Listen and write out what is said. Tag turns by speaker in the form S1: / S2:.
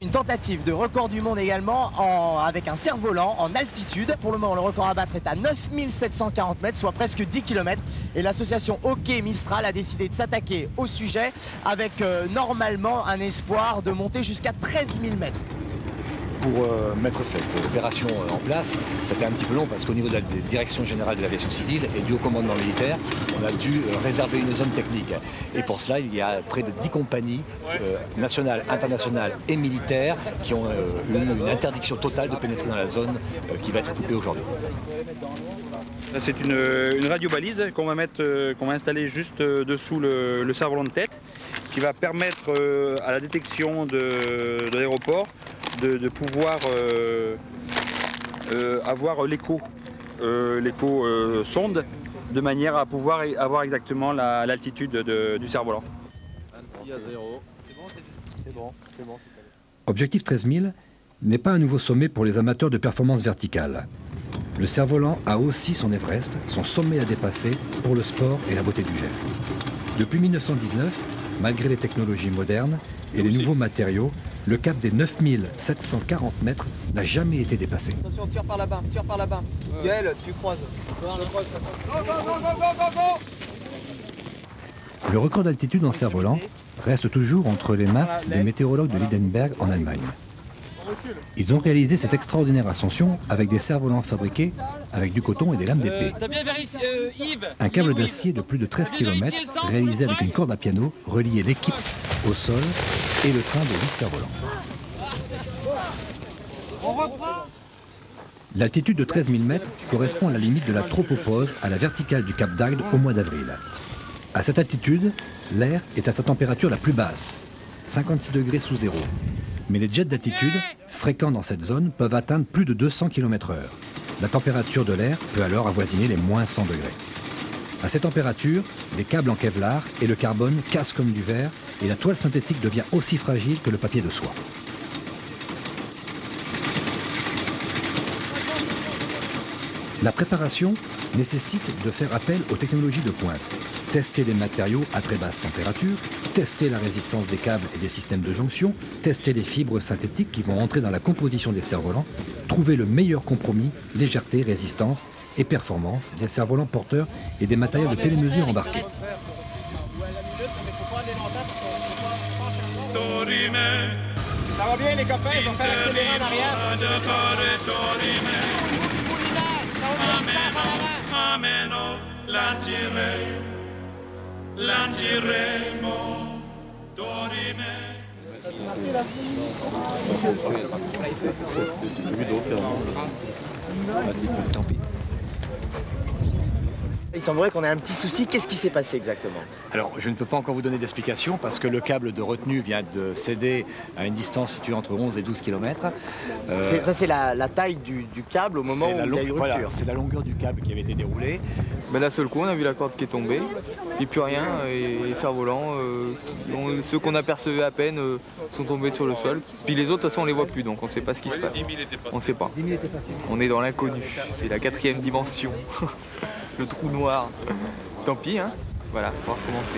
S1: Une tentative de record du monde également avec un cerf-volant en altitude. Pour le moment, le record à battre est à 9740 mètres, soit presque 10 km. Et l'association Hockey Mistral a décidé de s'attaquer au sujet avec normalement un espoir de monter jusqu'à 13 000 mètres.
S2: Pour mettre cette opération en place, c'était un petit peu long parce qu'au niveau de la direction générale de l'aviation civile et du haut commandement militaire, on a dû réserver une zone technique. Et pour cela, il y a près de 10 compagnies nationales, internationales et militaires qui ont une interdiction totale de pénétrer dans la zone qui va être occupée aujourd'hui.
S3: C'est une radio-balise qu'on va installer juste dessous le cerf-volant de tête, qui va permettre à la détection de l'aéroport de pouvoir avoir l'écho sonde, de manière à pouvoir avoir exactement l'altitude du cerf-volant.
S4: Objectif 13 000 n'est pas un nouveau sommet pour les amateurs de performance verticale. Le cerf-volant a aussi son Everest, son sommet à dépasser pour le sport et la beauté du geste. Depuis 1919, malgré les technologies modernes et les nouveaux matériaux, le cap des 9740 mètres n'a jamais été dépassé.
S5: Attention, tire par là-bas, tire par là-bas. Gaël, tu croises.
S4: Le record d'altitude en cerf-volant reste toujours entre les mains des météorologues de Lindenberg en Allemagne. Ils ont réalisé cette extraordinaire ascension avec des cerfs-volants fabriqués avec du coton et des lames d'épée. Un câble d'acier de plus de 13 km réalisé avec une corde à piano reliait l'équipe au sol et le train de 8 cerfs-volants. L'altitude de 13 000 mètres correspond à la limite de la tropopause à la verticale du Cap d'Agde au mois d'avril. À cette altitude, l'air est à sa température la plus basse, 56 degrés sous zéro. Mais les jets d'altitude, fréquents dans cette zone, peuvent atteindre plus de 200 km/h. La température de l'air peut alors avoisiner les moins 100 degrés. À ces températures, les câbles en Kevlar et le carbone cassent comme du verre et la toile synthétique devient aussi fragile que le papier de soie. La préparation nécessite de faire appel aux technologies de pointe. Tester les matériaux à très basse température, tester la résistance des câbles et des systèmes de jonction, tester les fibres synthétiques qui vont entrer dans la composition des cerfs-volants, trouver le meilleur compromis, légèreté, résistance et performance des cerfs-volants porteurs et des matériels de télémesure embarqués.
S1: Ça va bien les copains, je vais faire accélérer en arrière. Il semblerait qu'on ait un petit souci. Qu'est-ce qui s'est passé exactement?
S2: Alors, je ne peux pas encore vous donner d'explication parce que le câble de retenue vient de céder à une distance située entre 11 et 12 km.
S1: Ça, c'est la taille du câble au moment où il y a eu rupture.
S2: Voilà, c'est la longueur du câble qui avait été déroulée.
S5: Ben d'un seul coup, on a vu la corde qui est tombée, et plus rien, et les cerfs-volants, ceux qu'on apercevait à peine, sont tombés sur le sol. Puis les autres, de toute façon, on les voit plus, donc on ne sait pas ce qui se passe. On ne sait pas. On est dans l'inconnu, c'est la 4e dimension. Le trou noir. Tant pis, hein. Voilà, il va falloir recommencer.